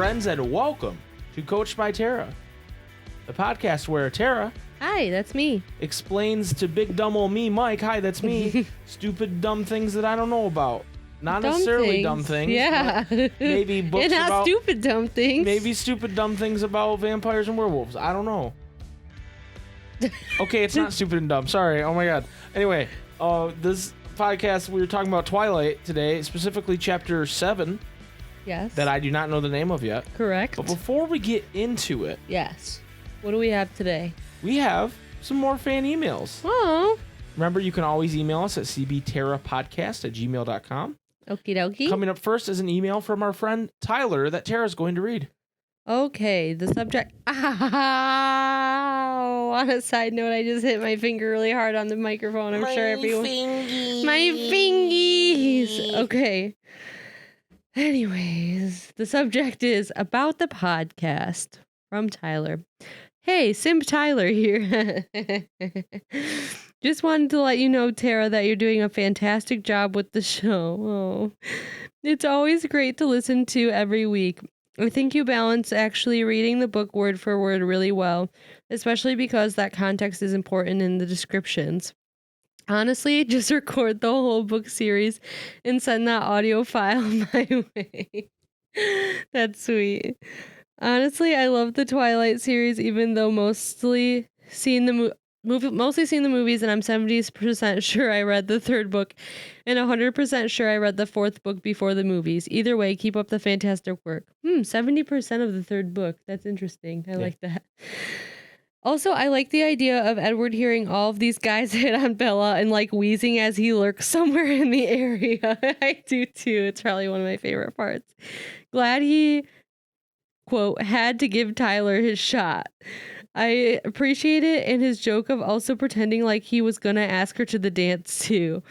friends, and welcome to Coached by Tara, the podcast where Tara... Hi, that's me. ...explains to big dumb old me, Mike, hi, that's me, stupid dumb things that I don't know about. Not necessarily dumb things. Yeah. Maybe books and not about... stupid dumb things. Maybe stupid dumb things about vampires and werewolves. I don't know. Okay, it's not stupid and dumb. Sorry. Oh my god. Anyway, this podcast, we were talking about Twilight today, specifically Chapter 7. Yes. That I do not know the name of yet. Correct. But before we get into it... Yes. What do we have today? We have some more fan emails. Oh. Remember, you can always email us at cbterrapodcast@gmail.com. Okie dokie. Coming up first is an email from our friend Tyler that Tara's going to read. Okay, the subject... Ow! On a side note, I just hit my finger really hard on the microphone. I'm sure everyone... My fingies! Okay. Anyways, the subject is about the podcast from Tyler. Hey, Simp Tyler here. Just wanted to let you know, Tara, that you're doing a fantastic job with the show. Oh, it's always great to listen to every week. I think you balance actually reading the book word for word really well, especially because that context is important in the descriptions. Honestly, just record the whole book series and send that audio file my way. That's sweet. Honestly, I love the Twilight series, even though mostly seen the movies, and I'm 70% sure I read the third book, and 100% sure I read the fourth book before the movies. Either way, keep up the fantastic work. 70% of the third book. That's interesting. I like that. Also, I like the idea of Edward hearing all of these guys hit on Bella and like wheezing as he lurks somewhere in the area. I do too. It's probably one of my favorite parts. Glad he, quote, had to give Tyler his shot. I appreciate it and his joke of also pretending like he was gonna ask her to the dance too.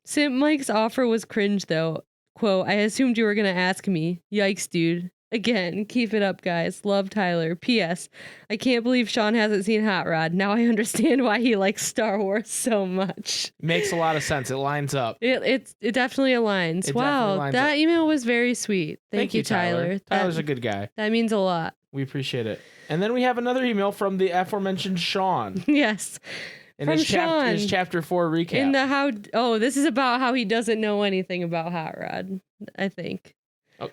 Simp Mike's offer was cringe though. Quote, I assumed you were gonna ask me. Yikes, dude. Again, keep it up, guys. Love, Tyler. P.S. I can't believe Sean hasn't seen Hot Rod. Now I understand why he likes Star Wars so much. Makes a lot of sense. It lines up. It definitely aligns. It wow, definitely lines that up. Email was very sweet. Thank you, Tyler. Tyler's a good guy. That means a lot. We appreciate it. And then we have another email from the aforementioned Sean. Yes. In from his Sean. His Chapter 4 recap. This is about how he doesn't know anything about Hot Rod, I think. Oh,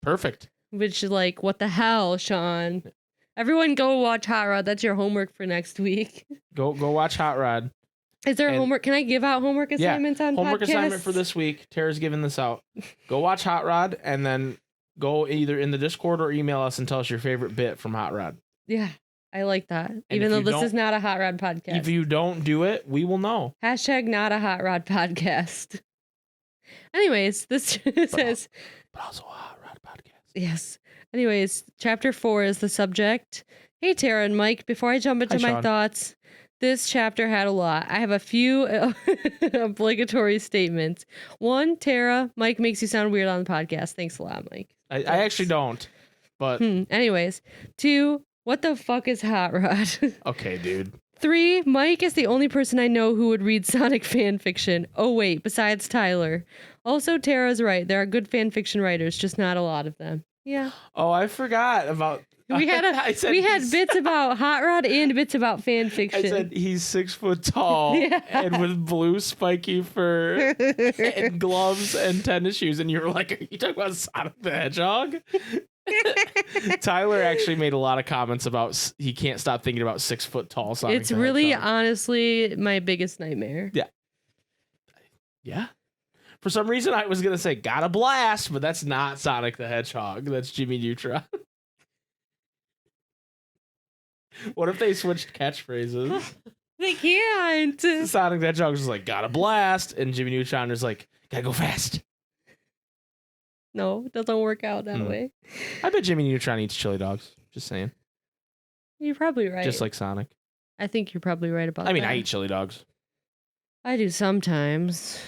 perfect. Which is like, what the hell, Sean? Everyone go watch Hot Rod. That's your homework for next week. Go watch Hot Rod. Is there a homework? Can I give out homework assignments on homework podcasts? assignment for this week. Tara's giving this out. Go watch Hot Rod and then go either in the Discord or email us and tell us your favorite bit from Hot Rod. Yeah, I like that. And even though this is not a Hot Rod podcast. If you don't do it, we will know. Hashtag not a Hot Rod podcast. Anyways, this says... But also a Hot Rod podcast. Yes. Anyways, chapter 4 is the subject. Hey, Tara and Mike, before I jump into my thoughts, this chapter had a lot. I have a few obligatory statements. 1, Tara, Mike makes you sound weird on the podcast. Thanks a lot, Mike. I actually don't, but... Anyways. 2, what the fuck is Hot Rod? Okay, dude. 3, Mike is the only person I know who would read Sonic fan fiction. Oh, wait, besides Tyler. Also, Tara's right. There are good fan fiction writers, just not a lot of them. Yeah. Oh, I forgot about... We had bits about Hot Rod and bits about fan fiction. I said he's 6 foot tall and with blue spiky fur and gloves and tennis shoes. And you were like, are you talking about Sonic the Hedgehog? Tyler actually made a lot of comments about he can't stop thinking about 6 foot tall Sonic It's the really, Hedgehog. honestly, my biggest nightmare. Yeah. Yeah. For some reason, I was going to say, got a blast, but that's not Sonic the Hedgehog. That's Jimmy Neutron. What if they switched catchphrases? They can't. Sonic the Hedgehog was like, got a blast, and Jimmy Neutron was like, gotta go fast. No, it doesn't work out that way. I bet Jimmy Neutron eats chili dogs. Just saying. You're probably right. Just like Sonic. I think you're probably right about that. I mean, I eat chili dogs. I do sometimes.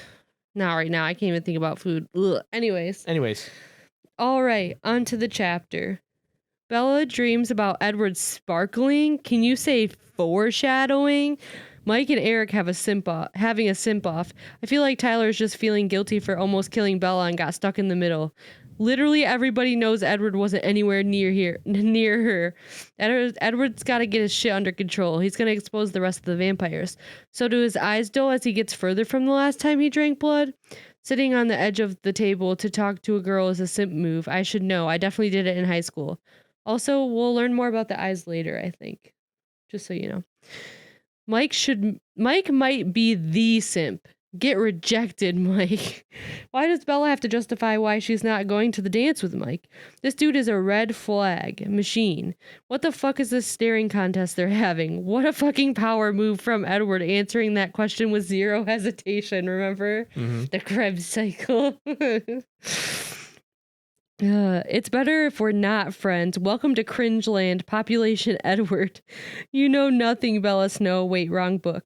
Not right now. I can't even think about food. Ugh. Anyways. All right. On to the chapter. Bella dreams about Edward sparkling. Can you say foreshadowing? Mike and Eric having a simp off. I feel like Tyler's just feeling guilty for almost killing Bella and got stuck in the middle. Literally everybody knows Edward wasn't anywhere near her. Edward's got to get his shit under control. He's going to expose the rest of the vampires. So do his eyes dull as he gets further from the last time he drank blood? Sitting on the edge of the table to talk to a girl is a simp move. I should know. I definitely did it in high school. Also, we'll learn more about the eyes later, I think. Just so you know. Mike might be the simp. Get rejected, Mike. Why does Bella have to justify why she's not going to the dance with Mike? This dude is a red flag machine. What the fuck is this staring contest they're having? What a fucking power move from Edward answering that question with zero hesitation, remember? Mm-hmm. The Krebs cycle. It's better if we're not friends. Welcome to Cringeland, Population Edward. You know nothing, Bella Snow. Wait, wrong book.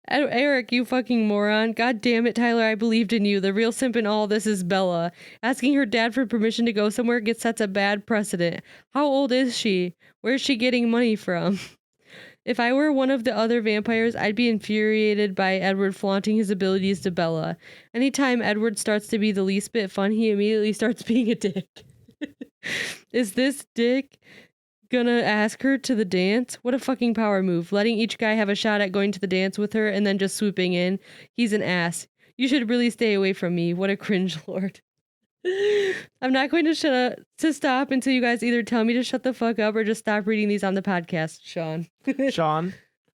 Eric, you fucking moron. God damn it, Tyler, I believed in you. The real simp in all this is Bella. Asking her dad for permission to go somewhere sets a bad precedent. How old is she? Where's she getting money from? If I were one of the other vampires, I'd be infuriated by Edward flaunting his abilities to Bella. Anytime Edward starts to be the least bit fun, he immediately starts being a dick. Is this dick gonna ask her to the dance? What a fucking power move. Letting each guy have a shot at going to the dance with her and then just swooping in. He's an ass. You should really stay away from me. What a cringe lord. I'm not going to stop until you guys either tell me to shut the fuck up or just stop reading these on the podcast, Sean. Sean,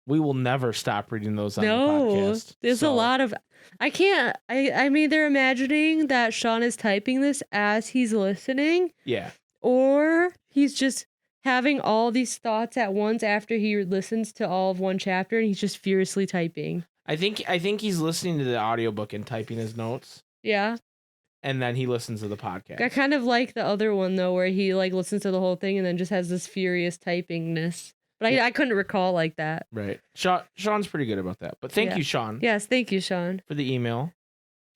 we will never stop reading those on the podcast. There's a lot of... I mean, they're imagining that Sean is typing this as he's listening. Yeah. Or he's just having all these thoughts at once after he listens to all of one chapter and he's just furiously typing. I think he's listening to the audiobook and typing his notes. Yeah. And then he listens to the podcast. I kind of like the other one though, where he like listens to the whole thing and then just has this furious typingness. But I couldn't recall like that. Right. Sean's pretty good about that. But thank you, Sean. Yes, thank you, Sean. For the email.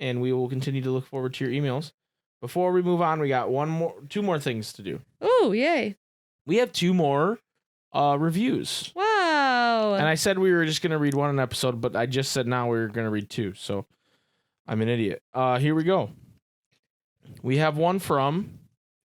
And we will continue to look forward to your emails. Before we move on, we got two more things to do. Oh, yay. We have 2 more reviews. Wow. And I said we were just going to read one an episode, but I just said now we were going to read 2. So I'm an idiot. Here we go. We have one from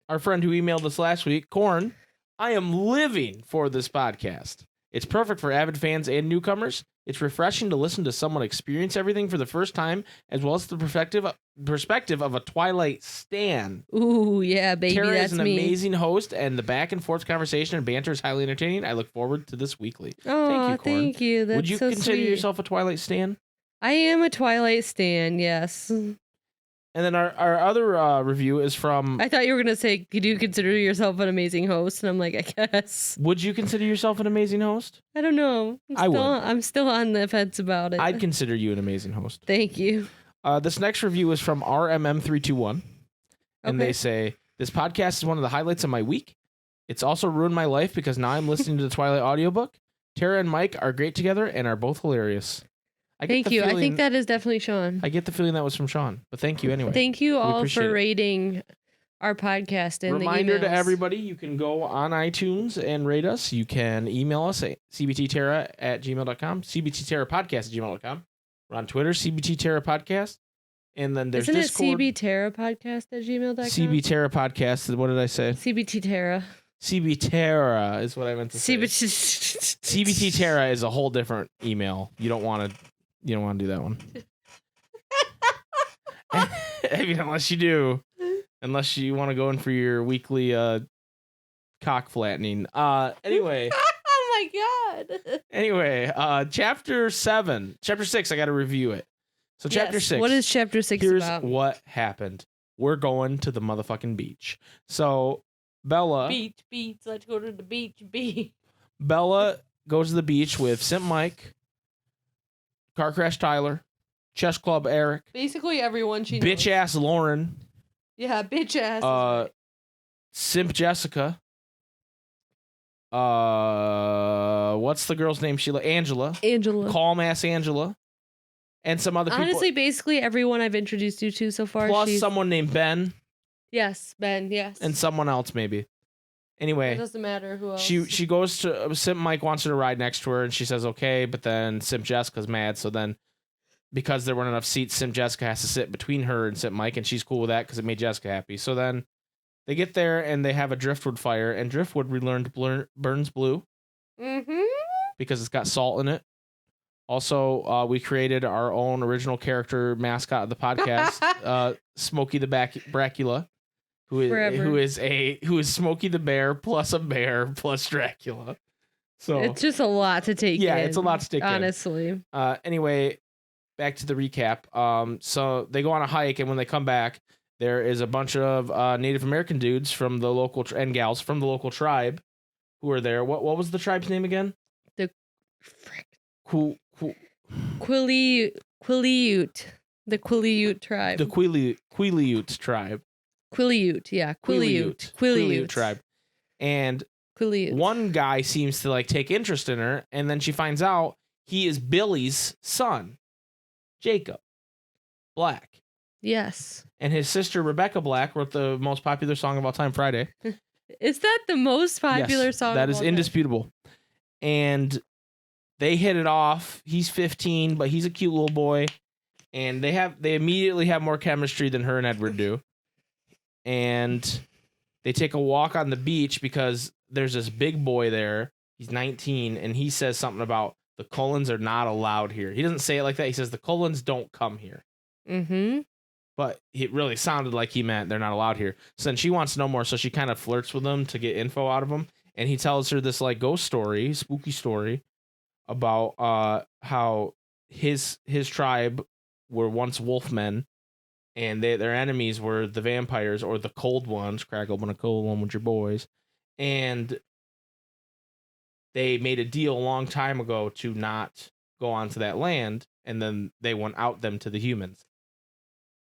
our friend who emailed us last week, Corn. I am living for this podcast. It's perfect for avid fans and newcomers. It's refreshing to listen to someone experience everything for the first time, as well as the perspective of a Twilight stan. Ooh, yeah, baby, Tara that's is an me. amazing host, and the back and forth conversation and banter is highly entertaining. I look forward to this weekly. Oh, thank you, Corn. thank you. That's Would you so consider sweet. yourself a Twilight stan? I am a Twilight stan, yes. And then our other review is from... I thought you were going to say, do you consider yourself an amazing host? And I'm like, I guess. Would you consider yourself an amazing host? I don't know. I would. I'm still on the fence about it. I'd consider you an amazing host. Thank you. This next review is from RMM321. And Okay. they say, this podcast is one of the highlights of my week. It's also ruined my life because now I'm listening to the Twilight audiobook. Tara and Mike are great together and are both hilarious. Thank you. I think that is definitely Sean. I get the feeling that was from Sean, but thank you anyway. Thank you all appreciate for it. rating our podcast and Reminder the to emails. everybody, you can go on iTunes and rate us. You can email us at cbtterra@gmail.com, cbtterrapodcast@gmail.com. We're on Twitter, cbtterrapodcast. And then there's Isn't Discord. it cbterrapodcast@gmail.com? cbterrapodcast. What did I say? CBT Terra. CB Terra is what I meant to say. CBT Terra is a whole different email. You don't want to do that one. I mean, unless you do. Unless you want to go in for your weekly cock flattening. Anyway. Oh my god. Anyway, chapter 6, I got to review it. So chapter 6. What is chapter 6 here's about? what happened. We're going to the motherfucking beach. So Bella Beach, let's go to the beach. Bella goes to the beach with Simp Mike, Car Crash Tyler, Chess Club Eric, Basically everyone she knows. bitch ass Lauren, Yeah, bitch ass. Simp Jessica, what's the girl's name? Angela, calm ass Angela, and some other people. Honestly, basically everyone I've introduced you to so far. Plus someone named Ben. Yes, Ben, yes. And someone else maybe. Anyway, It doesn't matter who else. she goes to Simp Mike wants her to ride next to her, and she says okay, but then Simp Jessica's mad, so then because there weren't enough seats, Simp Jessica has to sit between her and Simp Mike, and she's cool with that because it made Jessica happy. So then they get there and they have a driftwood fire, and driftwood, we learned, burns blue because it's got salt in it. Also, we created our own original character mascot of the podcast, Smokey the Dracula, who is Smokey the Bear plus a bear plus Dracula. So it's just a lot to take. Yeah, in, it's a lot to take honestly. Anyway, back to the recap. So they go on a hike, and when they come back, there is a bunch of Native American dudes from the local and gals from the local tribe who are there. What was the tribe's name again? The Quileute. The Quileute tribe. The Quileute tribe. Quileute, yeah. Quileute tribe. And Quileute. One guy seems to like take interest in her, and then she finds out he is Billy's son, Jacob Black. Yes. And his sister Rebecca Black wrote the most popular song of all time, Friday. Is that the most popular song? That is indisputable. And they hit it off. He's 15, but he's a cute little boy. And they immediately have more chemistry than her and Edward do. And they take a walk on the beach because there's this big boy there. He's 19, and he says something about the Cullens are not allowed here. He doesn't say it like that. He says the Cullens don't come here. Mm-hmm. But it really sounded like he meant they're not allowed here. So then she wants to know more, so she kind of flirts with him to get info out of him. And he tells her this like ghost story, spooky story, about how his tribe were once wolfmen, and their enemies were the vampires or the cold ones. Crack open a cold one with your boys. And they made a deal a long time ago to not go onto that land, and then they went out them to the humans.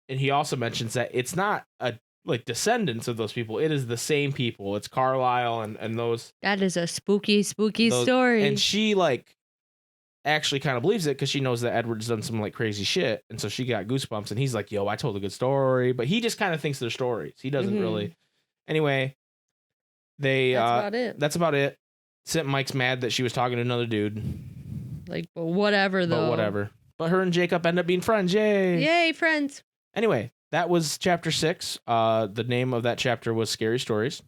And he also mentions that it's not a like descendants of those people. It is the same people. It's Carlisle and those. That is a spooky story. And she like actually kind of believes it because she knows that Edward's done some like crazy shit. And so she got goosebumps, and he's like, yo, I told a good story. But he just kind of thinks they're stories. He doesn't really. Anyway, that's about it. Simp Mike's mad that she was talking to another dude. Like, but whatever though. But whatever. But her and Jacob end up being friends. Yay. Yay, friends. Anyway, that was chapter 6. The name of that chapter was Scary Stories.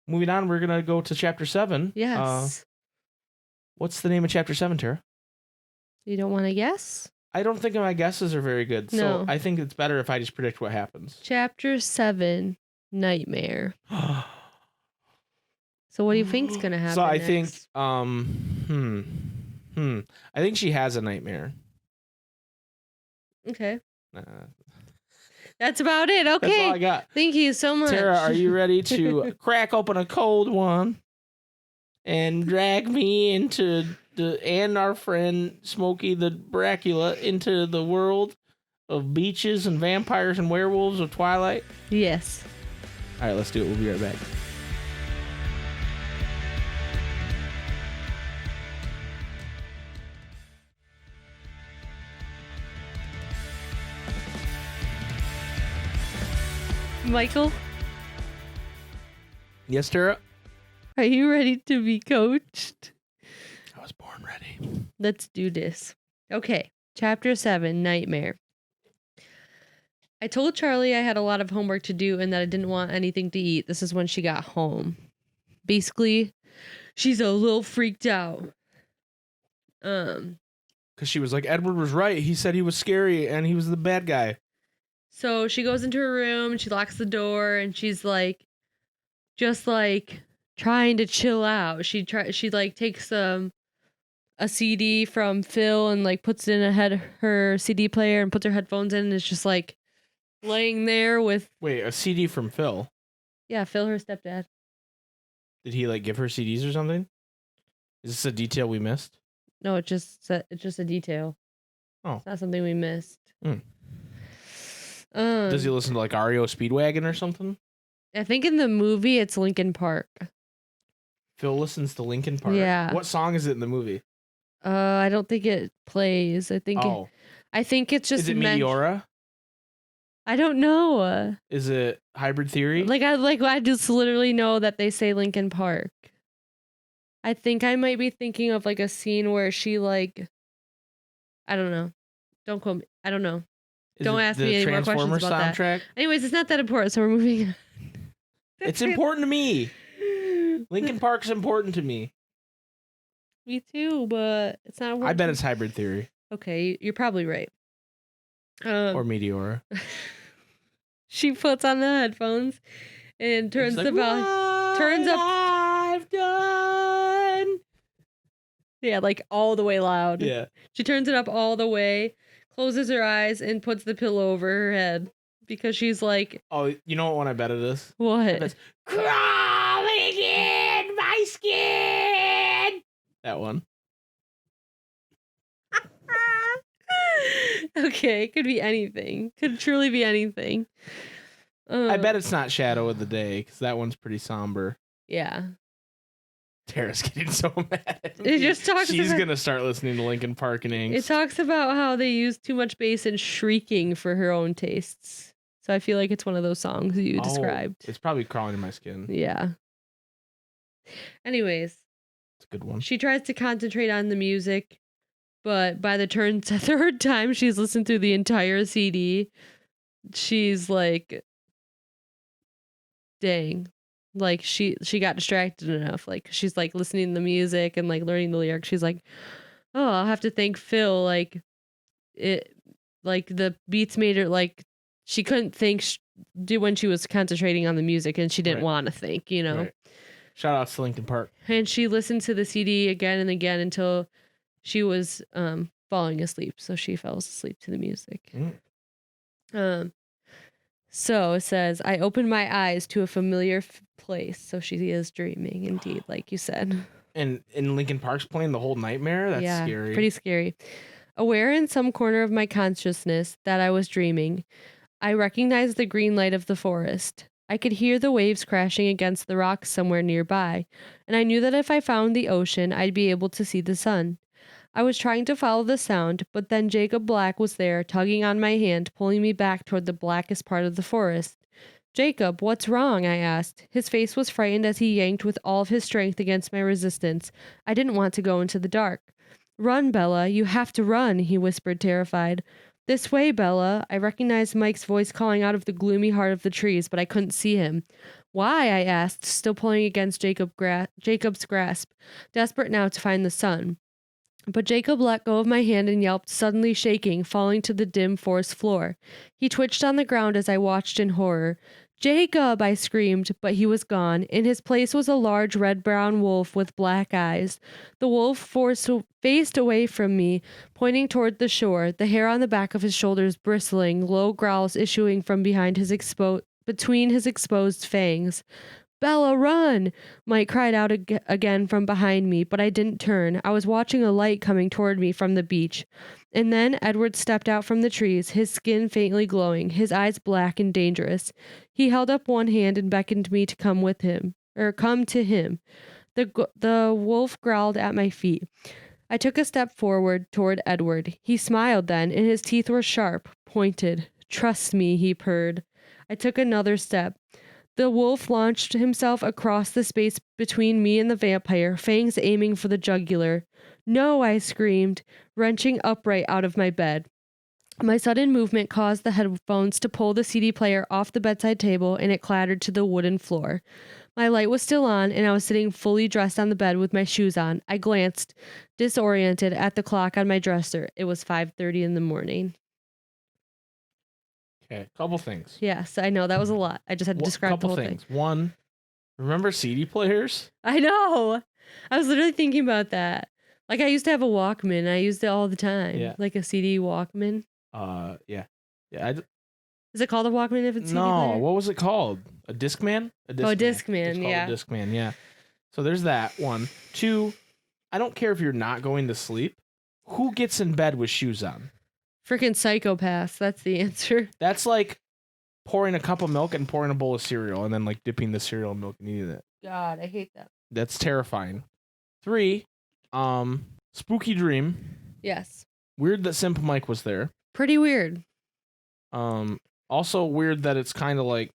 Moving on, we're going to go to chapter 7. Yes. What's the name of chapter 7, Tara? You don't want to guess? I don't think my guesses are very good. No. So I think it's better if I just predict what happens. Chapter 7, Nightmare. So what do you think's going to happen So I next? think, I think she has a nightmare. Okay. That's about it. Okay. That's all I got. Thank you so much. Tara, are you ready to crack open a cold one and drag me and our friend Smokey the Dracula into the world of beaches and vampires and werewolves of Twilight? Yes. All right, let's do it. We'll be right back. Michael, Yes, Tara? are you ready to be coached? I was born ready. Let's do this. Okay. Chapter 7, Nightmare. I told Charlie I had a lot of homework to do and that I didn't want anything to eat. This is when she got home. Basically, she's a little freaked out. Because she was like, Edward was right. He said he was scary and he was the bad guy. So she goes into her room and she locks the door and she's like, just like trying to chill out. She like takes a CD from Phil and like puts it in her CD player and puts her headphones in and is just like laying there with. Wait, a CD from Phil? Yeah, Phil, her stepdad. Did he like give her CDs or something? Is this a detail we missed? No, it's just a detail. Oh. It's not something we missed. Does he listen to like REO Speedwagon or something? I think in the movie it's Linkin Park. Phil listens to Linkin Park. Yeah. What song is it in the movie? I don't think it plays. I think it's just. Is it Meteora? I don't know. Is it Hybrid Theory? I just literally know that they say Linkin Park. I think I might be thinking of like a scene where she like, I don't know. Don't quote me. I don't know. Is Don't it ask the me any more Transformers questions about soundtrack? that. Anyways, it's not that important, so we're moving on. It's important to me. Linkin Park's important to me. Me too, but it's not important. I bet it's Hybrid Theory. Okay, you're probably right. Or Meteora. She puts on the headphones and turns like, the volume. Turns up. I've done. Yeah, like all the way loud. Yeah. She turns it up all the way, closes her eyes, and puts the pillow over her head because she's like, Oh, you know what one I bet it is? what? It's crawling in my skin. That one. Okay, could be anything. Could truly be anything. I bet it's not Shadow of the Day because that one's pretty somber. Yeah. Tara's getting so mad at me. It just talks She's about, gonna start listening to Linkin Park and Angst. it talks about how they use too much bass and shrieking for her own tastes. So I feel like it's one of those songs that you described. It's probably Crawling in My Skin. Yeah. Anyways. It's a good one. She tries to concentrate on the music, but by the third time she's listened through the entire CD, she's like, dang. Like she got distracted enough. Like she's like listening to the music and like learning the lyrics. She's like, oh, I'll have to thank Phil. Like it, like the beats made her like she couldn't think when she was concentrating on the music and she didn't want to think, you know. Right. Shout out to Linkin Park. And she listened to the CD again and again until she was falling asleep. So she fell asleep to the music. So it says, I opened my eyes to a familiar place. So she is dreaming, indeed, like you said. And in Linkin Park's playing the whole nightmare? That's scary. Pretty scary. Aware in some corner of my consciousness that I was dreaming, I recognized the green light of the forest. I could hear the waves crashing against the rocks somewhere nearby, and I knew that if I found the ocean, I'd be able to see the sun. I was trying to follow the sound, but then Jacob Black was there, tugging on my hand, pulling me back toward the blackest part of the forest. Jacob, what's wrong? I asked. His face was frightened as he yanked with all of his strength against my resistance. I didn't want to go into the dark. Run, Bella. You have to run, he whispered, terrified. This way, Bella. I recognized Mike's voice calling out of the gloomy heart of the trees, but I couldn't see him. Why? I asked, still pulling against Jacob's grasp, desperate now to find the sun. But Jacob let go of my hand and yelped, suddenly shaking, falling to the dim forest floor. He twitched on the ground as I watched in horror. Jacob, I screamed, but he was gone. In his place was a large red-brown wolf with black eyes. The wolf faced away from me, pointing toward the shore, the hair on the back of his shoulders bristling, low growls issuing from behind between his exposed fangs. Bella, run! Mike cried out again from behind me, but I didn't turn. I was watching a light coming toward me from the beach. And then Edward stepped out from the trees, his skin faintly glowing, his eyes black and dangerous. He held up one hand and beckoned me to come to him. The wolf growled at my feet. I took a step forward toward Edward. He smiled then, and his teeth were sharp, pointed. Trust me, he purred. I took another step. The wolf launched himself across the space between me and the vampire, fangs aiming for the jugular. No, I screamed, wrenching upright out of my bed. My sudden movement caused the headphones to pull the CD player off the bedside table, and it clattered to the wooden floor. My light was still on, and I was sitting fully dressed on the bed with my shoes on. I glanced, disoriented, at the clock on my dresser. It was 5:30 in the morning. Okay, couple things. Yes, I know. That was a lot. I just had to describe the whole thing. One, remember CD players? I know. I was literally thinking about that. Like, I used to have a Walkman. I used it all the time. Yeah. Like a CD Walkman. Yeah. Is it called a Walkman if it's CD No, player? what was it called? A Discman? Discman, yeah. A Discman, yeah. So there's that one. Two, I don't care if you're not going to sleep. Who gets in bed with shoes on? Freaking psychopaths. That's the answer. That's like pouring a cup of milk and pouring a bowl of cereal and then like dipping the cereal in milk and eating it. God, I hate that. That's terrifying. Three, spooky dream. Yes. Weird that Simp Mike was there. Pretty weird. Also weird that it's kind of like,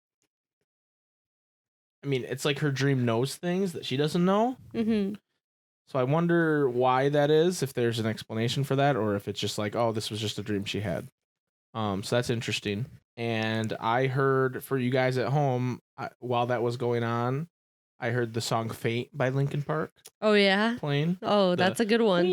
I mean, it's like her dream knows things that she doesn't know. Mm-hmm. So I wonder why that is, if there's an explanation for that, or if it's just like, oh, this was just a dream she had. So that's interesting. And I heard, for you guys at home, while that was going on, I heard the song Faint by Linkin Park Oh, yeah? playing. Oh, that's a good one.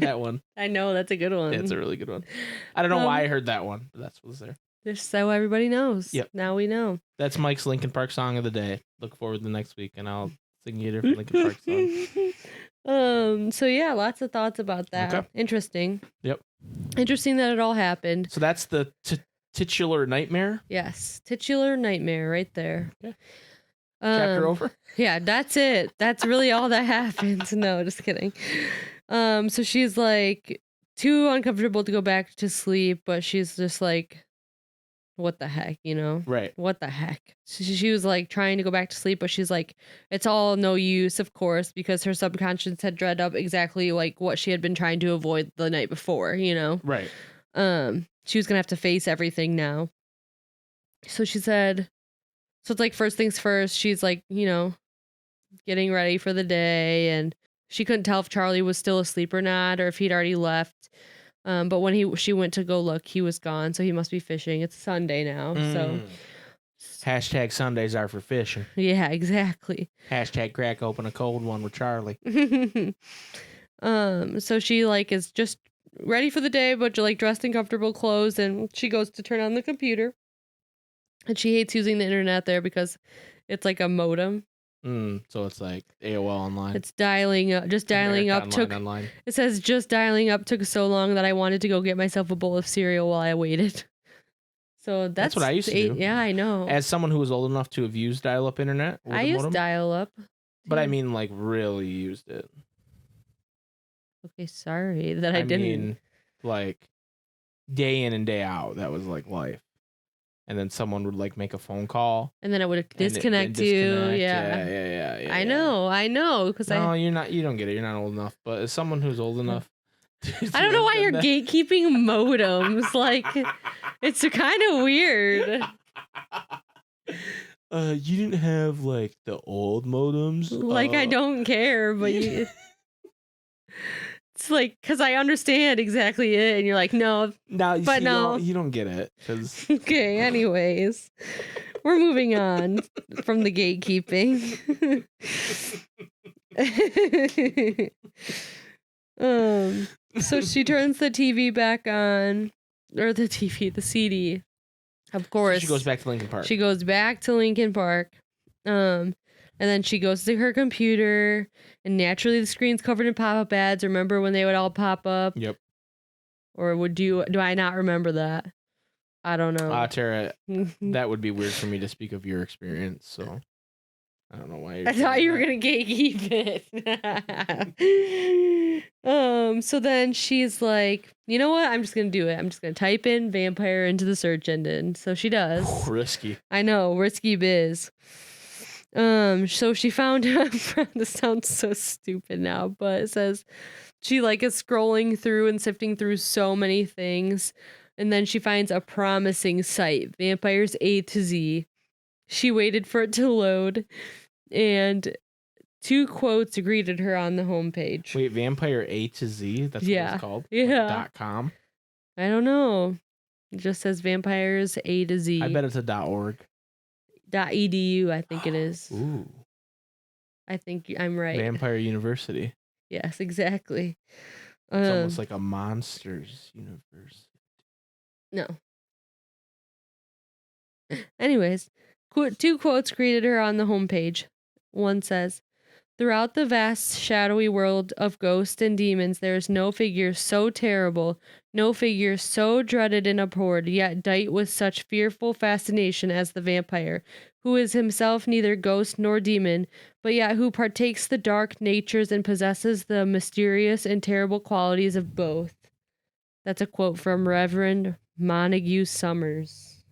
That one. I know, that's a good one. It's a really good one. I don't know why I heard that one, but that's what's there. Just so everybody knows. Yep. Now we know. That's Mike's Linkin Park song of the day. Look forward to next week, and I'll sing you a different Linkin Park song. So yeah, lots of thoughts about that. Okay. Interesting. Yep. Interesting that it all happened. So that's the titular nightmare. Yes, titular nightmare right there. Okay. Chapter over. Yeah, that's it. That's really all that happens. No, just kidding. So she's like too uncomfortable to go back to sleep, but she's just like, what the heck, you know? Right. What the heck? She was like trying to go back to sleep, but she's like, it's all no use, of course, because her subconscious had dread up exactly like what she had been trying to avoid the night before, you know? Right. She was gonna have to face everything now. So she said, so it's like first things first, she's like, you know, getting ready for the day, and she couldn't tell if Charlie was still asleep or not, or if he'd already left. But when she went to go look, he was gone, so he must be fishing. It's Sunday now, so Hashtag Sundays are for fishing. yeah, exactly. Hashtag crack open a cold one with Charlie. So she like is just ready for the day, but like dressed in comfortable clothes, and she goes to turn on the computer. And she hates using the internet there because it's like a modem. So it's like AOL online. It's dialing up. Just dialing America up took. Online. It says just dialing up took so long that I wanted to go get myself a bowl of cereal while I waited. So that's what I used to do. Yeah, I know. As someone who was old enough to have used dial-up internet, with I a used modem, dial up. but I mean, like, really used it. Okay, sorry that I didn't. mean, like, day in and day out, that was like life. And then someone would like make a phone call, And then it would disconnect and you. disconnect. Yeah. Yeah. I know, because No, you're not. You don't get it. You're not old enough. But as someone who's old enough, I don't know why you're gatekeeping modems. Like, it's kind of weird. You didn't have like the old modems. Like, I don't care, but you. It's like, because I understand exactly it, and you're like, no. No, but no. You don't get it. Cause... Okay, anyways. We're moving on from the gatekeeping. So she turns the TV back on, or the CD. Of course. So she goes back to Linkin Park. She goes back to Linkin Park. And then she goes to her computer, and naturally the screen's covered in pop-up ads. Remember when they would all pop up? Yep. Or do I not remember that? I don't know. Tara, that would be weird for me to speak of your experience, so I don't know why. I thought you were gonna gatekeep it. So then she's like, you know what? I'm just gonna do it. I'm just gonna type in vampire into the search engine. So she does. Risky. I know, risky biz. So she found this sounds so stupid now, but it says she like is scrolling through and sifting through so many things, and then she finds a promising site, Vampires A to Z. She waited for it to load, and 2 quotes greeted her on the homepage. Wait, Vampire A to Z? That's what it's called? Yeah. Like .com? I don't know. It just says Vampires A to Z. I bet it's a .org. .edu, I think it is. Ooh. I think I'm right. Vampire University. Yes, exactly. It's almost like a monsters universe. No. Anyways, 2 quotes greeted her on the homepage. One says, "Throughout the vast, shadowy world of ghosts and demons, there is no figure so terrible, no figure so dreaded and abhorred, yet dight with such fearful fascination as the vampire, who is himself neither ghost nor demon, but yet who partakes the dark natures and possesses the mysterious and terrible qualities of both." That's a quote from Reverend Montague Summers.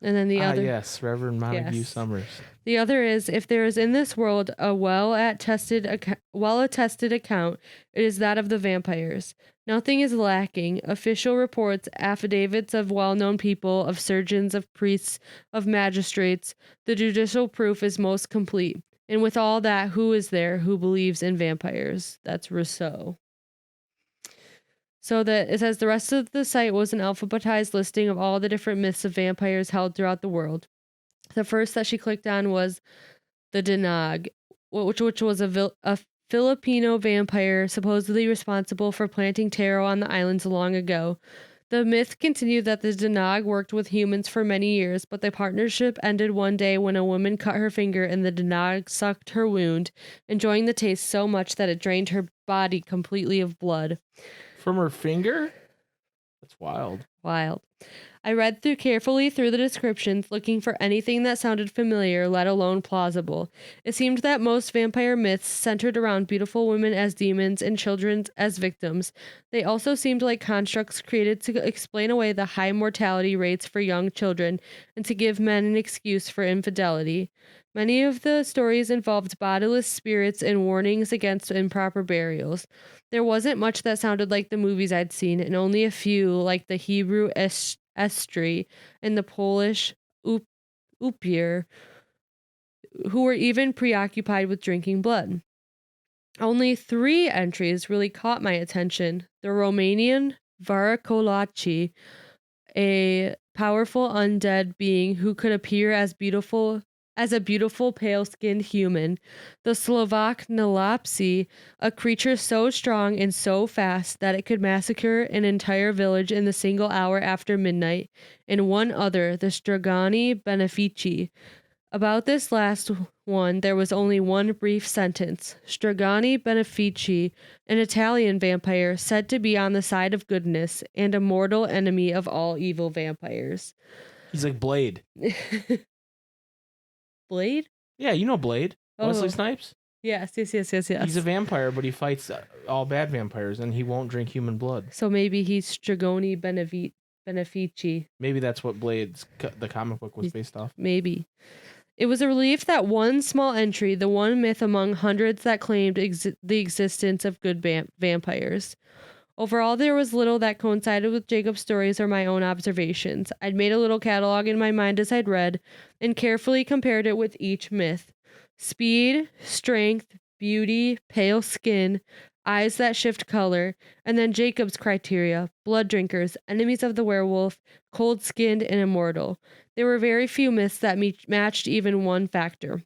And then the other, yes, Reverend Montague Yes. Summers. the other is, if there is in this world a well-attested account, it is that of the vampires. Nothing is lacking. Official reports, affidavits of well-known people, of surgeons, of priests, of magistrates. The judicial proof is most complete. And with all that, who is there who believes in vampires? That's Rousseau. So that it says the rest of the site was an alphabetized listing of all the different myths of vampires held throughout the world. The first that she clicked on was the Danag, which was a Filipino vampire supposedly responsible for planting taro on the islands long ago. The myth continued that the Danag worked with humans for many years, but the partnership ended one day when a woman cut her finger and the Danag sucked her wound, enjoying the taste so much that it drained her body completely of blood. From her finger? That's wild. Wild. I read carefully through the descriptions, looking for anything that sounded familiar, let alone plausible. It seemed that most vampire myths centered around beautiful women as demons and children as victims. They also seemed like constructs created to explain away the high mortality rates for young children and to give men an excuse for infidelity. Many of the stories involved bodiless spirits and warnings against improper burials. There wasn't much that sounded like the movies I'd seen, and only a few, like the Hebrew Estri and the Polish Upier, who were even preoccupied with drinking blood. Only 3 entries really caught my attention. The Romanian Varacolaci, a powerful undead being who could appear as a beautiful pale-skinned human. The Slovak Nalapsi, a creature so strong and so fast that it could massacre an entire village in the single hour after midnight. And one other, the Stragani Benefici. About this last one, there was only one brief sentence. Stragani Benefici, an Italian vampire said to be on the side of goodness and a mortal enemy of all evil vampires. He's like Blade. Blade? Yeah, you know Blade. Wesley Snipes? Yes. He's a vampire, but he fights all bad vampires, and he won't drink human blood. So maybe he's Stragoni Benefici. Maybe that's what Blade's, the comic book, was based off. Maybe. It was a relief that one small entry, the one myth among hundreds that claimed the existence of good vampires. Overall, there was little that coincided with Jacob's stories or my own observations. I'd made a little catalog in my mind as I'd read, and carefully compared it with each myth. Speed, strength, beauty, pale skin, eyes that shift color, and then Jacob's criteria: blood drinkers, enemies of the werewolf, cold-skinned, and immortal. There were very few myths that matched even one factor.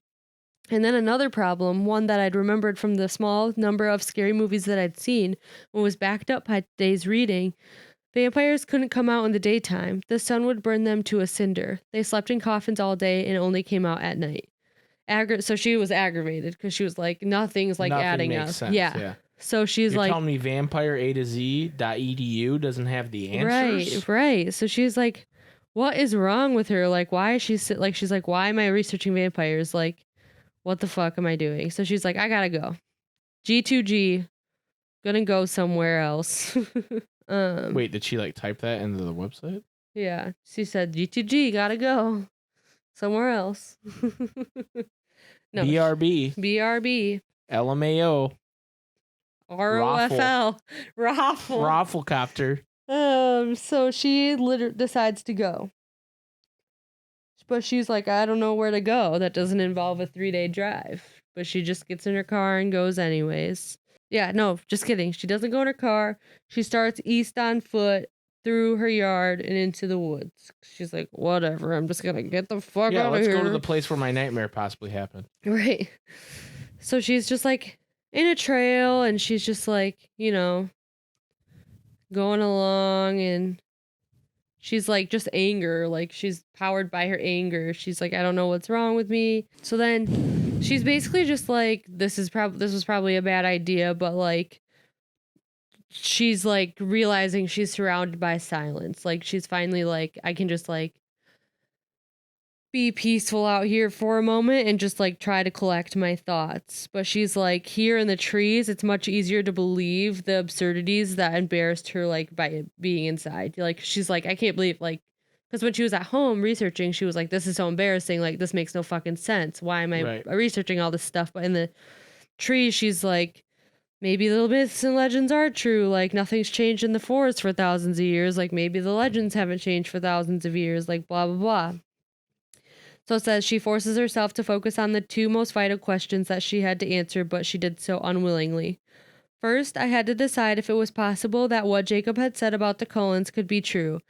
And then another problem, one that I'd remembered from the small number of scary movies that I'd seen, and was backed up by today's reading. Vampires couldn't come out in the daytime. The sun would burn them to a cinder. They slept in coffins all day and only came out at night. So she was aggravated because she was like, nothing's like Nothing adding makes up. sense, yeah. So she's You're like, telling me vampire A to Z.edu doesn't have the answers? Right. So she's like, what is wrong with her? Like, why is she she's like, why am I researching vampires? Like, what the fuck am I doing? So she's like, I gotta go. G2G, gonna go somewhere else. Wait, did she like type that into the website? Yeah, she said G2G, gotta go somewhere else. No, BRB, LMAO, ROFL, Rafflecopter. So she decides to go. But she's like, I don't know where to go. That doesn't involve a 3-day drive. But she just gets in her car and goes anyways. Yeah, no, just kidding. She doesn't go in her car. She starts east on foot through her yard and into the woods. She's like, whatever. I'm just going to get the fuck out of here. Yeah, let's go to the place where my nightmare possibly happened. Right. So she's just like in a trail and she's just like, going along, and she's like just anger, like she's powered by her anger. She's like, I don't know what's wrong with me. So then she's basically just like, this was probably a bad idea, but like she's like realizing she's surrounded by silence. Like she's finally like, I can just like be peaceful out here for a moment and just like try to collect my thoughts. But she's like, here in the trees, it's much easier to believe the absurdities that embarrassed her, like by being inside. Like she's like, I can't believe like Because when she was at home researching, she was like, this is so embarrassing. Like, this makes no fucking sense. Why am I researching all this stuff? But in the tree, she's like, maybe the myths and legends are true. Like, nothing's changed in the forest for thousands of years. Like, maybe the legends haven't changed for thousands of years. Like, blah, blah, blah. So it says she forces herself to focus on the two most vital questions that she had to answer, but she did so unwillingly. First, I had to decide if it was possible that what Jacob had said about the Cullens could be true.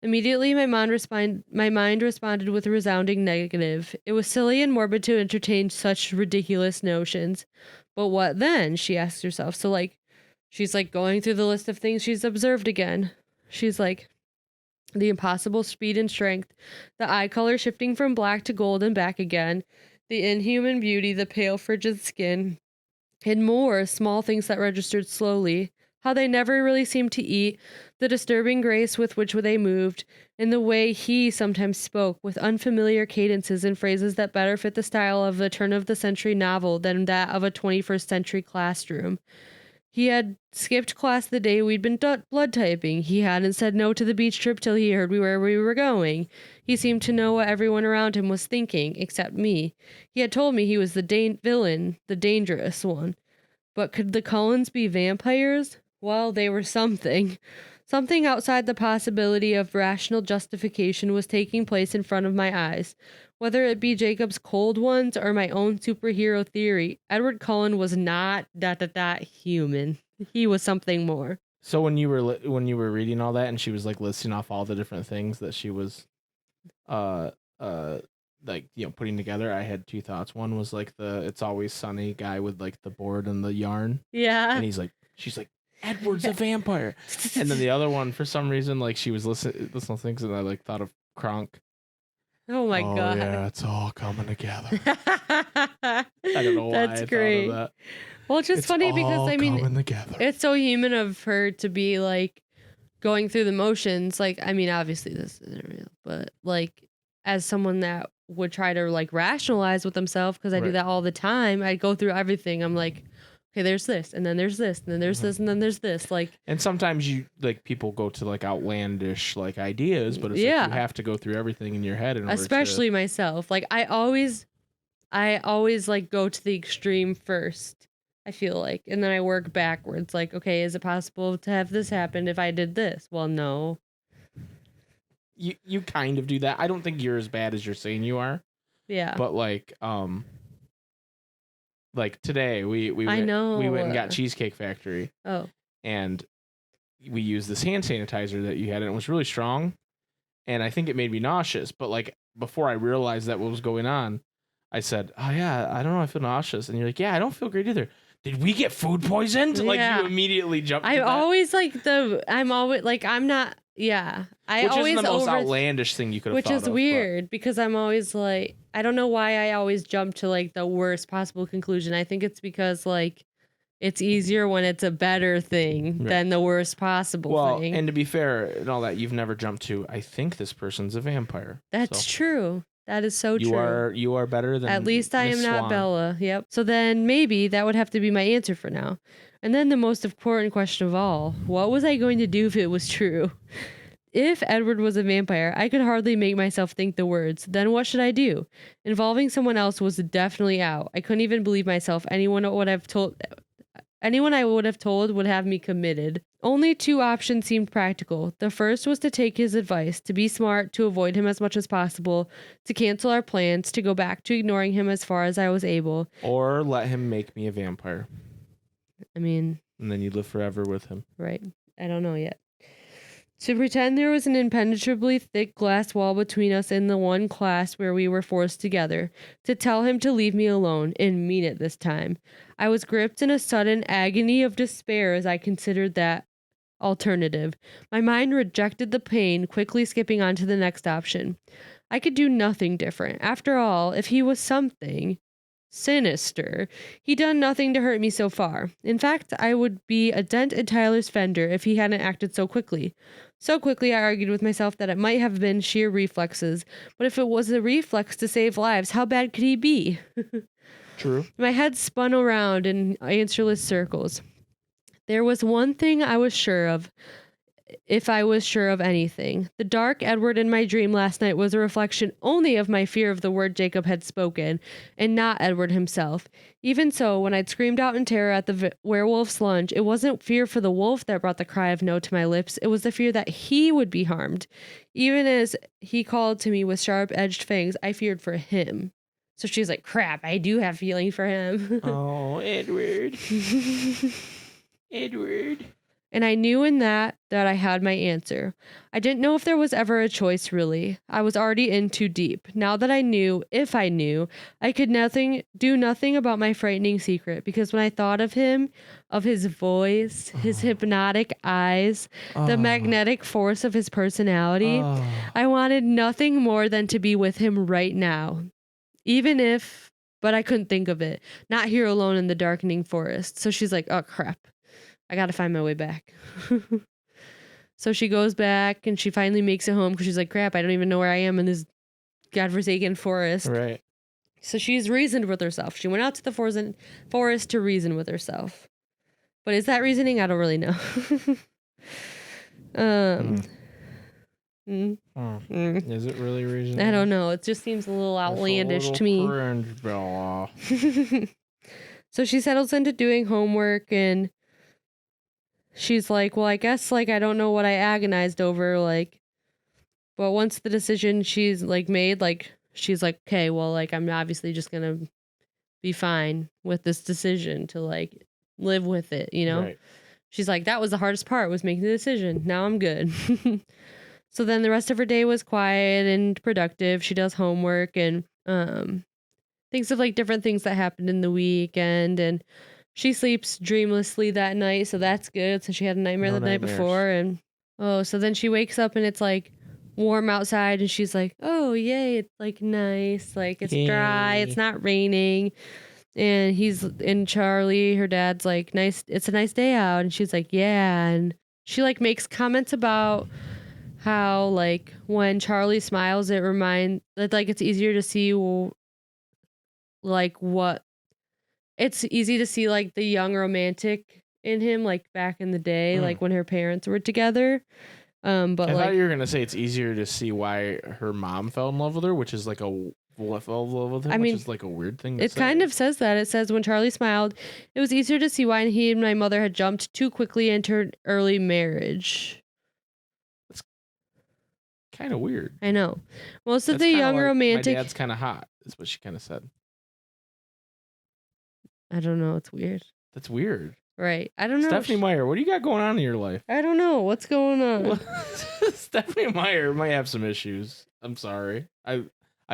Immediately, my mind responded with a resounding negative. It was silly and morbid to entertain such ridiculous notions. But what then? She asked herself. So, like, she's like going through the list of things she's observed again. She's like, the impossible speed and strength, the eye color shifting from black to gold and back again, the inhuman beauty, the pale, frigid skin, and more small things that registered slowly, how they never really seemed to eat, the disturbing grace with which they moved, and the way he sometimes spoke with unfamiliar cadences and phrases that better fit the style of a turn-of-the-century novel than that of a 21st century classroom. He had skipped class the day we'd been blood typing. He hadn't said no to the beach trip till he heard where we were going. He seemed to know what everyone around him was thinking, except me. He had told me he was the villain, the dangerous one. But could the Cullens be vampires? Well, they were something. Something outside the possibility of rational justification was taking place in front of my eyes. Whether it be Jacob's cold ones or my own superhero theory, Edward Cullen was not human. He was something more. So when you were reading all that and she was like listing off all the different things that she was like, you know, putting together, I had two thoughts. One was like the It's Always Sunny guy with like the board and the yarn. Yeah. And she's like, Edward's a vampire. And then the other one, for some reason, like she was listening to things and I like thought of Kronk. Oh my God. Yeah, it's all coming together. I don't know why That's I great. thought of that. Well, it's just funny because I mean, it's so human of her to be like going through the motions. Like, I mean, obviously this isn't real, but like as someone that would try to like rationalize with themselves, because I do that all the time. I go through everything. I'm like, okay, there's this, and then there's this, and then there's this, and then there's this. Like, and sometimes you like people go to like outlandish like ideas, but it's like you have to go through everything in your head in order especially myself. Like I always like go to the extreme first. I feel like, and then I work backwards. Like, okay, is it possible to have this happen if I did this? Well, no. You kind of do that. I don't think you're as bad as you're saying you are. Yeah. But like today we went and got Cheesecake Factory. Oh. And we used this hand sanitizer that you had, and it was really strong. And I think it made me nauseous. But like before I realized that what was going on, I said, "Oh yeah, I don't know, I feel nauseous." And you're like, "Yeah, I don't feel great either." Did we get food poisoned? Yeah. Like you immediately jumped. I'm always like I'm not. Yeah, which is the most outlandish thing you could have. Which is weird because I'm always like, I don't know why I always jump to like the worst possible conclusion. I think it's because like it's easier when it's a better thing than the worst possible thing. And to be fair and all that, you've never jumped to, I think this person's a vampire. That's true. That is so true. You are better than At least I am not Swan. Bella. Yep. So then maybe that would have to be my answer for now. And then the most important question of all, what was I going to do if it was true? If Edward was a vampire, I could hardly make myself think the words. Then what should I do? Involving someone else was definitely out. I couldn't even believe myself. Anyone I would have told would have me committed. Only two options seemed practical. The first was to take his advice, to be smart, to avoid him as much as possible, to cancel our plans, to go back to ignoring him as far as I was able. Or let him make me a vampire. I mean... And then you live forever with him. Right. I don't know yet. To pretend there was an impenetrably thick glass wall between us in the one class where we were forced together. To tell him to leave me alone, and mean it this time. I was gripped in a sudden agony of despair as I considered that alternative. My mind rejected the pain, quickly skipping on to the next option. I could do nothing different. After all, if he was something sinister, he'd done nothing to hurt me so far. In fact, I would be a dent in Tyler's fender if he hadn't acted so quickly. So quickly, I argued with myself that it might have been sheer reflexes. But if it was a reflex to save lives, how bad could he be? True. My head spun around in answerless circles. There was one thing I was sure of. if I was sure of anything. The dark Edward in my dream last night was a reflection only of my fear of the word Jacob had spoken, and not Edward himself. Even so, when I'd screamed out in terror at the werewolf's lunge, it wasn't fear for the wolf that brought the cry of no to my lips. It was the fear that he would be harmed. Even as he called to me with sharp-edged fangs, I feared for him. So she's like, crap, I do have feeling for him. Oh, Edward. Edward. And I knew in that I had my answer. I didn't know if there was ever a choice, really. I was already in too deep. Now that I knew, if I knew, I could do nothing about my frightening secret, because when I thought of him, of his voice, his hypnotic eyes, the magnetic force of his personality, I wanted nothing more than to be with him right now. Even if, but I couldn't think of it. Not here alone in the darkening forest. So she's like, oh crap. I gotta find my way back. So she goes back and she finally makes it home because she's like, crap, I don't even know where I am in this godforsaken forest. Right. So she's reasoned with herself. She went out to the forest to reason with herself. But is that reasoning? I don't really know. Is it really reasoning? I don't know. It just seems a little outlandish to me. Cringe, Bella. So she settles into doing homework and she's like, well, I guess, like, I don't know what I agonized over, like, but once the decision she's, like, made, like, she's like, okay, well, like, I'm obviously just gonna be fine with this decision to, like, live with it, you know? Right. She's like, that was the hardest part, was making the decision. Now I'm good. So then the rest of her day was quiet and productive. She does homework and thinks of, like, different things that happened in the weekend, and she sleeps dreamlessly that night, so that's good. So she had a nightmare the night before, and so then she wakes up and it's like warm outside, and she's like, oh yay, it's like nice, like it's dry, it's not raining, and Charlie, her dad's like, nice, it's a nice day out, and she's like, yeah, and she like makes comments about how like when Charlie smiles, it's easier to see like what. It's easy to see, like, the young romantic in him, like, back in the day, like, when her parents were together. But I like, thought you were going to say it's easier to see why her mom fell in love with her, which is like fell in love with him, I mean, which is like a weird thing to say. it kind of says that. It says, when Charlie smiled, it was easier to see why he and my mother had jumped too quickly into an early marriage. It's kind of weird. I know. Most of That's the kinda young like, romantic... my dad's kind of hot, is what she kind of said. I don't know. It's weird. That's weird. Right. I don't know. Stephanie Meyer, what do you got going on in your life? I don't know. What's going on? Stephanie Meyer might have some issues. I'm sorry. I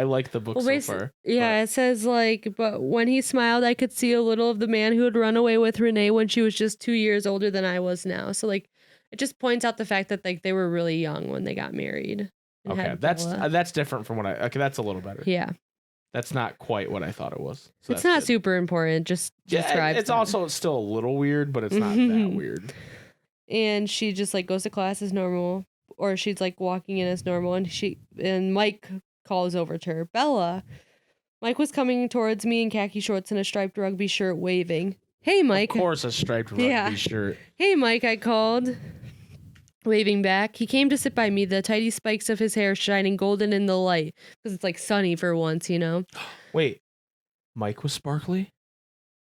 like the book so far. Yeah, it says like, but when he smiled, I could see a little of the man who had run away with Renee when she was just 2 years older than I was now. So like, it just points out the fact that like they were really young when they got married. Okay, that's different from what okay, that's a little better. Yeah. That's not quite what I thought it was. So it's not super important. Just describe. It's also still a little weird, but it's not that weird. And she just like goes to class as normal, or she's like walking in as normal, and Mike calls over to her. Bella. Mike was coming towards me in khaki shorts and a striped rugby shirt, waving. Hey, Mike. Of course, a striped rugby shirt. Hey, Mike, I called. Waving back. He came to sit by me, the tidy spikes of his hair shining golden in the light, because it's like sunny for once, you know? Wait, Mike was sparkly?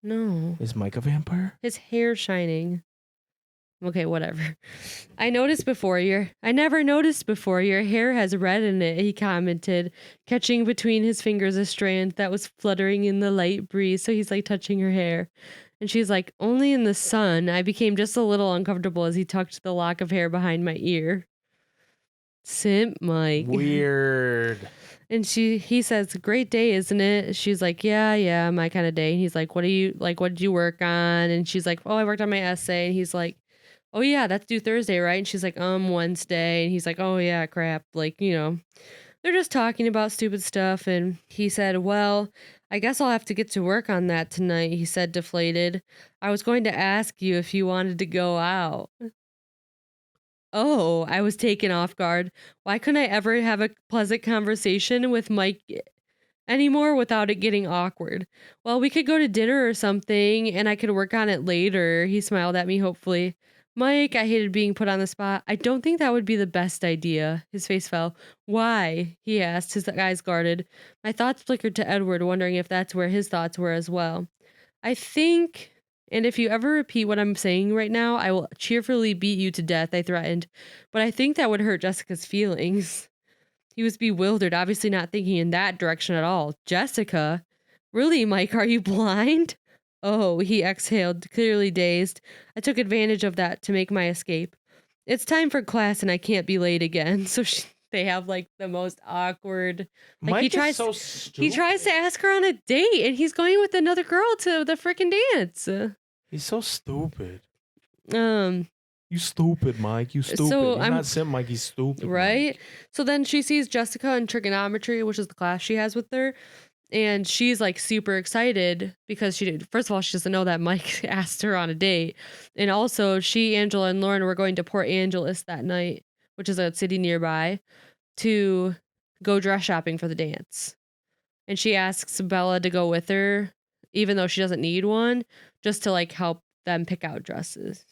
No. Is Mike a vampire? His hair shining. Okay, whatever. I never noticed before, your hair has red in it, he commented, catching between his fingers a strand that was fluttering in the light breeze, so he's like touching her hair. And she's like, only in the sun. I became just a little uncomfortable as he tucked the lock of hair behind my ear. Simp Mike. Weird. And he says, great day, isn't it? She's like, yeah, my kind of day. And he's like, what did you work on? And she's like, oh, I worked on my essay. And he's like, oh yeah, that's due Thursday, right? And she's like, Wednesday. And he's like, oh yeah, crap. Like, you know, they're just talking about stupid stuff. And he said, well, I guess I'll have to get to work on that tonight, he said, deflated. I was going to ask you if you wanted to go out. Oh, I was taken off guard. Why couldn't I ever have a pleasant conversation with Mike anymore without it getting awkward? Well, we could go to dinner or something, and I could work on it later. He smiled at me hopefully. Mike, I hated being put on the spot. I don't think that would be the best idea. His face fell. Why? He asked, his eyes guarded. My thoughts flickered to Edward, wondering if that's where his thoughts were as well. I think, and if you ever repeat what I'm saying right now, I will cheerfully beat you to death, I threatened. But I think that would hurt Jessica's feelings. He was bewildered, obviously not thinking in that direction at all. Jessica? Really, Mike, are you blind? Oh, he exhaled, clearly dazed. I took advantage of that to make my escape. It's time for class and I can't be late again. So they have like the most awkward. Like Mike he tries, is so stupid. he tries to ask her on a date and he's going with another girl to the freaking dance. He's so stupid. Um, You stupid, Mike. You stupid. So He's I'm- not simp, Mike. He's stupid. right? Mike. So then she sees Jessica in trigonometry, which is the class she has with her. And she's like super excited because first of all, she doesn't know that Mike asked her on a date. And also, Angela, and Lauren were going to Port Angeles that night, which is a city nearby, to go dress shopping for the dance. And she asks Bella to go with her, even though she doesn't need one, just to like help them pick out dresses.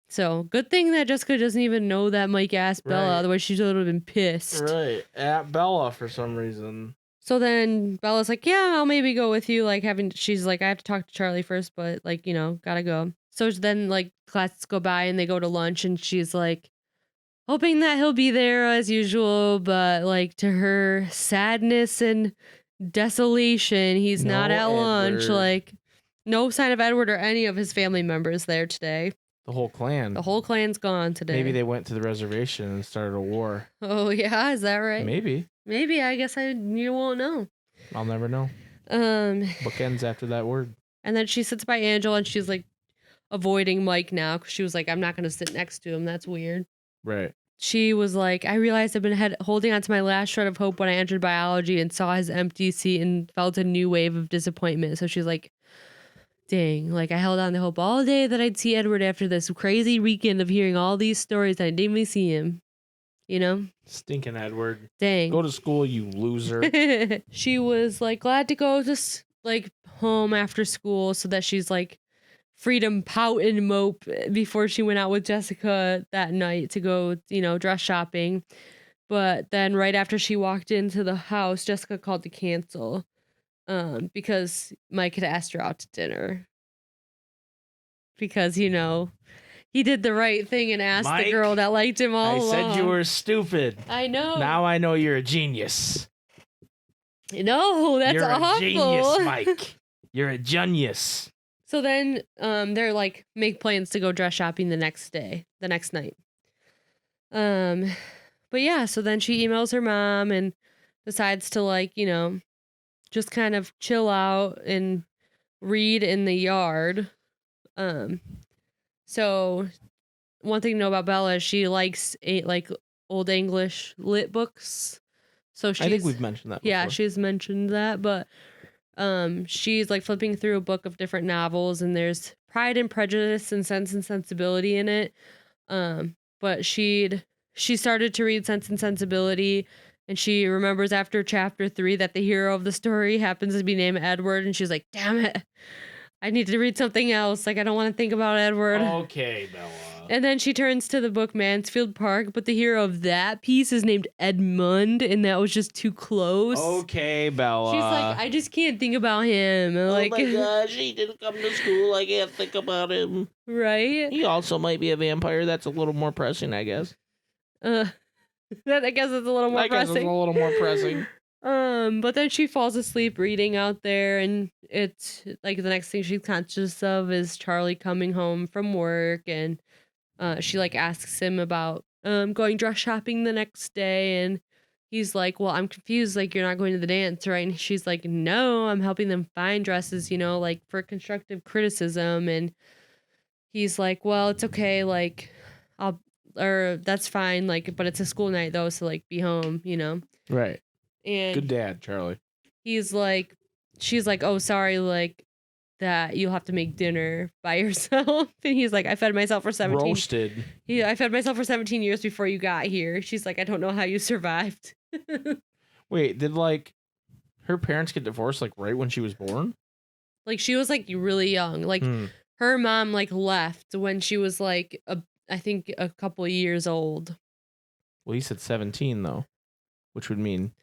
So good thing that Jessica doesn't even know that Mike asked Bella, Right. otherwise she would have been pissed. Right. At Bella for some reason. So then Bella's like, yeah, I'll maybe go with you. She's like, I have to talk to Charlie first, but like, gotta go. So then like classes go by and they go to lunch and she's like, hoping that he'll be there as usual, but like to her sadness and desolation, he's No not at lunch. Edward. Like no sign of Edward or any of his family members there today. The whole clan. The whole clan's gone today. Maybe they went to the reservation and started a war. Oh yeah, is that right? Maybe. I guess you won't know. I'll never know. Bookends after that word. And then she sits by Angela and she's like avoiding Mike now because she was like, I'm not going to sit next to him. That's weird. Right. She was like, I realized I've been holding on to my last shred of hope when I entered biology and saw his empty seat and felt a new wave of disappointment. So she's like, dang, like I held on to hope all day that I'd see Edward after this crazy weekend of hearing all these stories and I didn't even see him. Stinking Edward. Dang. Go to school, you loser. She was like glad to go to like home after school so that she's like free to pout and mope before she went out with Jessica that night to go, dress shopping. But then right after she walked into the house, Jessica called to cancel because Mike had asked her out to dinner. Because, he did the right thing and asked Mike, the girl that liked him all along. I said you were stupid. I know. Now I know you're a genius. No, that's you're awful. a genius, Mike. You're a genius. So then they're like make plans to go dress shopping the next night. But yeah, so then she emails her mom and decides to like, just kind of chill out and read in the yard. So one thing to know about Bella is she likes like old English lit books. So I think we've mentioned that before. Yeah, she's mentioned that, but she's like flipping through a book of different novels and there's Pride and Prejudice and Sense and Sensibility in it. But she started to read Sense and Sensibility and she remembers after chapter 3 that the hero of the story happens to be named Edward and she's like, damn it. I need to read something else. Like, I don't want to think about Edward. Okay, Bella. And then she turns to the book Mansfield Park, but the hero of that piece is named Edmund, and that was just too close. Okay, Bella. She's like, I just can't think about him. Like, oh my gosh, he didn't come to school. I can't think about him. Right? He also might be a vampire. That's a little more pressing, I guess. That I guess it's a little more I guess pressing. it's a little more pressing. But then she falls asleep reading out there, and it's like the next thing she's conscious of is Charlie coming home from work, and she like asks him about going dress shopping the next day, and he's like, well, I'm confused, like you're not going to the dance, right? And she's like, no, I'm helping them find dresses, like for constructive criticism. And he's like, well, it's okay, like that's fine, like, but it's a school night though, so like be home, Right. And good dad, Charlie. She's like, oh, sorry, like that you'll have to make dinner by yourself. And he's like, I fed myself for 17. Roasted. I fed myself for 17 years before you got here. She's like, I don't know how you survived. Wait, did like her parents get divorced like right when she was born? Like she was like really young. Like her mom like left when she was like I think a couple years old. Well, you said 17 though, which would mean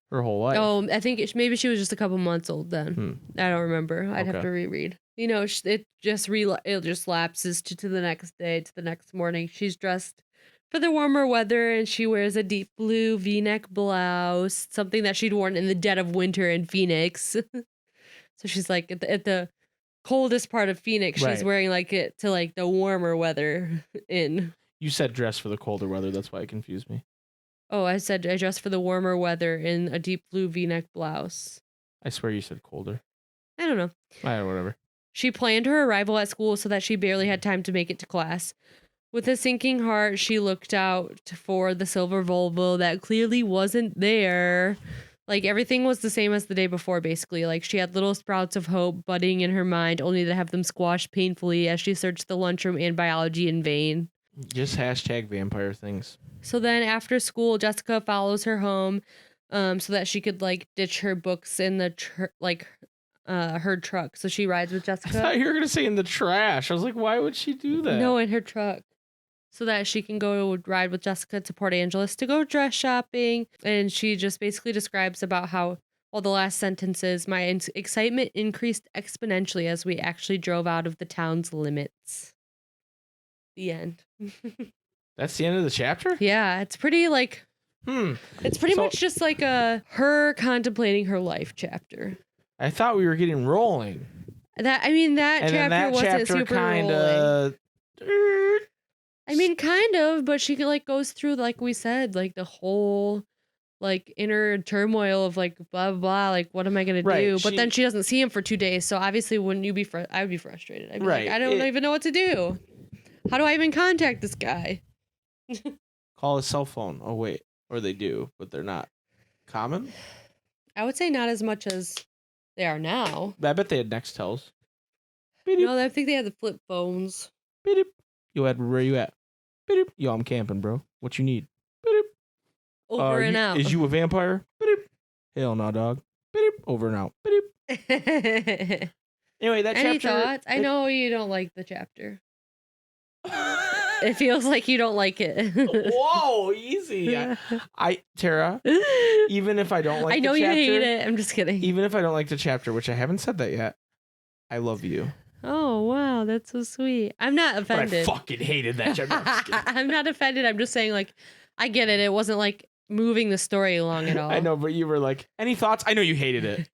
her whole life. Oh, I think maybe she was just a couple months old then. I don't remember. I'd have Okay. to reread. You know, it just lapses to the next day, to the next morning. She's dressed for the warmer weather, and she wears a deep blue V-neck blouse, something that she'd worn in the dead of winter in Phoenix. So she's like at the coldest part of Phoenix. She's Right. wearing like it to like the warmer weather in. You said dress for the colder weather. That's why it confused me. Oh, I said I dressed for the warmer weather in a deep blue V-neck blouse. I swear you said colder. I don't know. Whatever. She planned her arrival at school so that she barely had time to make it to class. With a sinking heart, she looked out for the silver Volvo that clearly wasn't there. Like, everything was the same as the day before, basically. Like, she had little sprouts of hope budding in her mind, only to have them squashed painfully as she searched the lunchroom and biology in vain. Just hashtag vampire things. So then after school, Jessica follows her home so that she could, like, ditch her books in the, her truck. So she rides with I Jessica. thought you were going to say in the trash. I was like, why would she do that? No, in her truck. So that she can go ride with Jessica to Port Angeles to go dress shopping. And she just basically describes about how, well, the last sentence is, my excitement increased exponentially as we actually drove out of the town's limits. The end. That's the end of the chapter? Yeah, it's pretty like, it's pretty much just like her contemplating her life chapter. I thought we were getting rolling. That And chapter wasn't super rolling. I mean, kind of, but she like goes through, like we said, like the whole like inner turmoil of like blah blah blah, like what am I gonna do? But then she doesn't see him for 2 days, so obviously wouldn't you be? I would be frustrated. I'd be like, I don't even know what to do. How do I even contact this guy? Call his cell phone. Oh wait, or they do, but they're not common. I would say not as much as they are now. I bet they had Nextels. No, I think they had the flip phones. Yo, Edward, where you at? Yo, I'm camping, bro. What you need? Over and out. Is you a vampire? Hell no, dog. Over and out. Anyway, that Any chapter. thoughts? I know you don't like the chapter. It feels like you don't like it. Whoa, easy. Tara, even if I don't like I know the chapter, you hate it. I'm just kidding. Even if I don't like the chapter, which I haven't said that yet, I love you. Oh, wow. That's so sweet. I'm not offended. But I fucking hated that chapter. I'm not offended. I'm just saying, like, I get it. It wasn't, like, moving the story along at all. I know, but you were like, any thoughts? I know you hated it.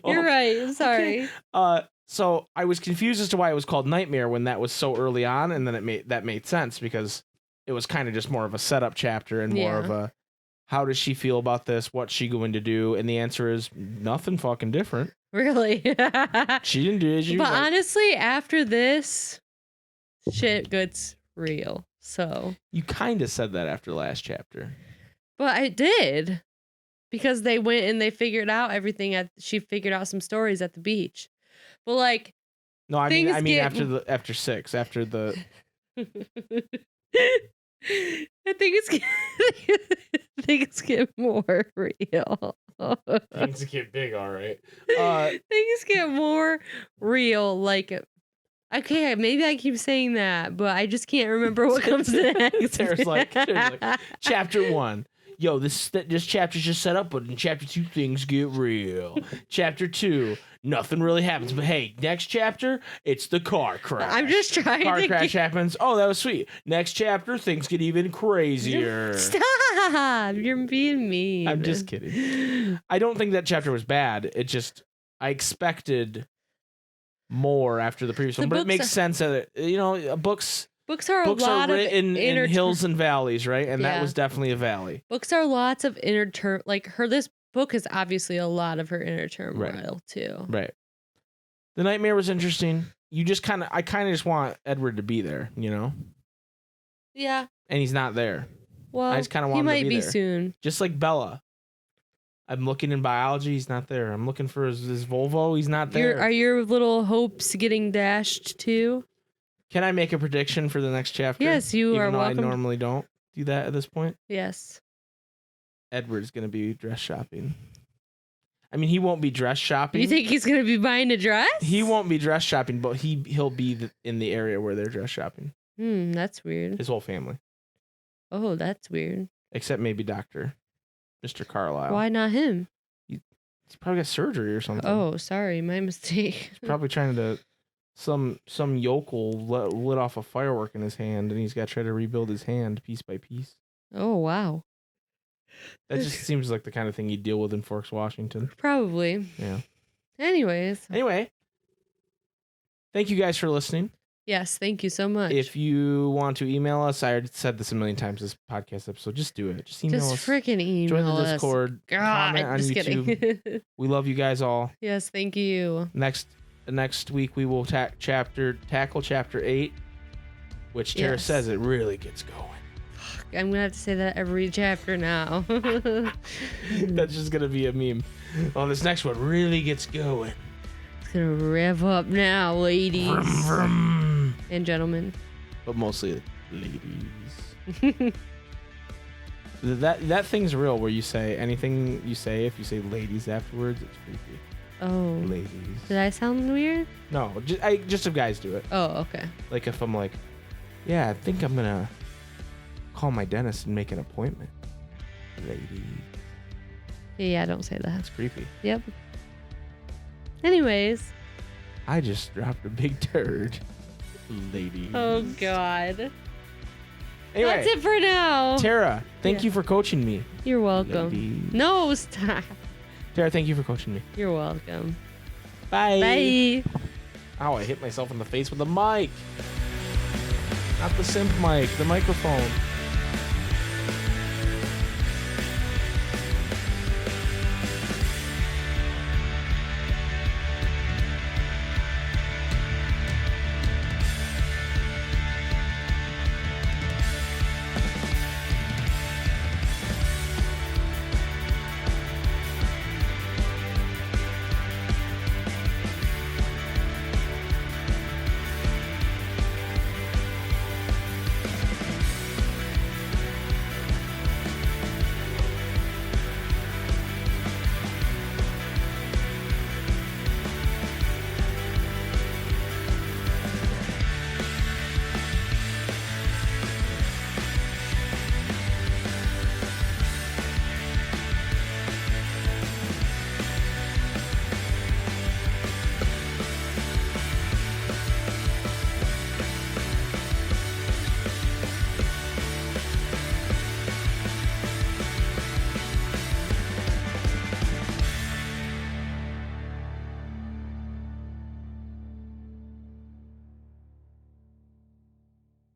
You're right. I'm sorry. Okay. So I was confused as to why it was called Nightmare when that was so early on, and then that made sense because it was kind of just more of a setup chapter and more of a how does she feel about this? What's she going to do? And the answer is nothing fucking different. Really? She didn't do it. But honestly, after this, shit gets real. So you kind of said that after the last chapter. But I did. Because they went and they figured out everything she figured out some stories at the beach. But like no, I mean after 6, after the things get more real. Things get big, all right. Things get more real. Like, okay, maybe I keep saying that, but I just can't remember what comes next. There's like chapter 1. Yo, this chapter's just set up, but in chapter 2, things get real. Chapter 2, nothing really happens. But hey, next chapter, it's the car crash. I'm just trying car crash happens. Oh, that was sweet. Next chapter, things get even crazier. Stop! You're being mean. I'm just kidding. I don't think that chapter was bad. It just, I expected more after the previous one. But it makes sense that, Books are written in hills and valleys, right? And that was definitely a valley. Books are lots of inner this book is obviously a lot of her inner turmoil too. Right. The nightmare was interesting. I kind of just want Edward to be there, Yeah. And he's not there. Well, I just kind of want him to be there. He might be soon. Just like Bella. I'm looking in biology. He's not there. I'm looking for his Volvo. He's not there. Are your little hopes getting dashed too? Can I make a prediction for the next chapter? Yes, you are welcome. I normally don't do that at this point. Yes. Edward's going to be dress shopping. I mean, he won't be dress shopping. You think he's gonna be buying a dress? He won't be dress shopping, but he'll be in the area where they're dress shopping. That's weird. His whole family. Oh, that's weird. Except maybe Mr. Carlisle. Why not him? He's probably got surgery or something. Oh, sorry, my mistake. He's probably trying to... Some yokel lit off a firework in his hand, and he's got to try to rebuild his hand piece by piece. Oh, wow. That just seems like the kind of thing you deal with in Forks, Washington. Probably. Yeah. Anyway, thank you guys for listening. yes, thank you so much. If you want to email us, I already said this a million times this podcast episode. Just do it. Just email us. Just freaking email Join the us. Discord. God, Comment on just YouTube. kidding. We love you guys all. Yes, thank you. Next week we will tackle chapter 8, which Tara Yes. says it really gets going. I'm gonna have to say that every chapter now. That's just gonna be a meme. Oh, this next one really gets going. It's gonna rev up now, ladies Vroom, vroom. and gentlemen. But mostly ladies. That thing's real where you say anything you say, if you say ladies afterwards, it's creepy. Oh. Ladies. Did I sound weird? No, just if guys do it. Oh, okay. Like if I'm like, yeah, I think I'm gonna call my dentist and make an appointment. Ladies. Yeah, don't say that. That's creepy. Yep. Anyways. I just dropped a big turd. Ladies. Oh, God. Anyway, That's it for now. Tara, thank Yeah. you for coaching me. You're welcome. Ladies. No, stop. Tara, thank you for coaching me. You're welcome. Bye. Bye. Ow, I hit myself in the face with the mic. Not the simp mic, the microphone.